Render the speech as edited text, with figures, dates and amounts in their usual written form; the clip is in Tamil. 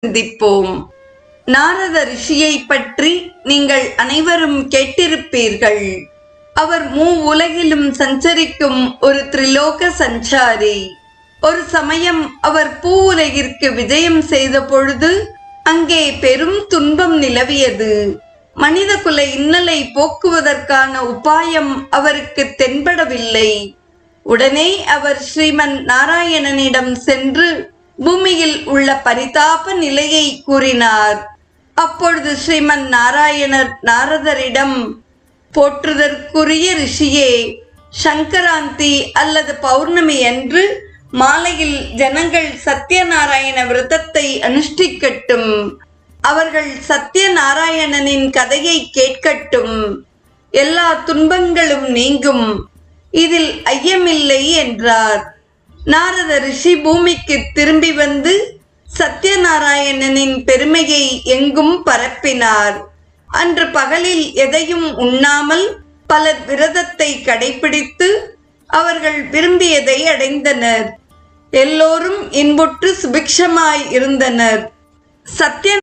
சிந்திப்போம். நாரத ரிஷியை பற்றி நீங்கள் அனைவரும் கேட்டிருப்பீர்கள். அவர் உலகிலும் சஞ்சரிக்கும் ஒரு திரிலோக சஞ்சாரி. ஒரு சமயம் அவர் உலகிற்கு விஜயம் செய்த பொழுது அங்கே பெரும் துன்பம் நிலவியது. மனித குல இன்னலை போக்குவதற்கான உபாயம் அவருக்கு தென்படவில்லை. உடனே அவர் ஸ்ரீமன் நாராயணனிடம் சென்று பூமியில் உள்ள பரிதாப நிலையை கூறினார். அப்பொழுது ஸ்ரீமன் நாராயணர் நாரதரிடம், போற்றுதற்குரிய ரிஷியே, சங்கராந்தி அல்லது பௌர்ணமி அன்று மாலையில் ஜனங்கள் சத்யநாராயண விரதத்தை அனுஷ்டிக்கட்டும். அவர்கள் சத்யநாராயணனின் கதையை கேட்கட்டும். எல்லா துன்பங்களும் நீங்கும், இதில் ஐயமில்லை என்றார். நாரத ரிஷி பூமிக்கு திரும்பி வந்து சத்யநாராயணனின் பெருமையை எங்கும் பரப்பினார். அன்று பகலில் எதையும் உண்ணாமல் பலர் விரதத்தை கடைபிடித்து அவர்கள் விரும்பியதை அடைந்தனர். எல்லோரும் இன்புற்று சுபிக்ஷமாய் இருந்தனர். சத்ய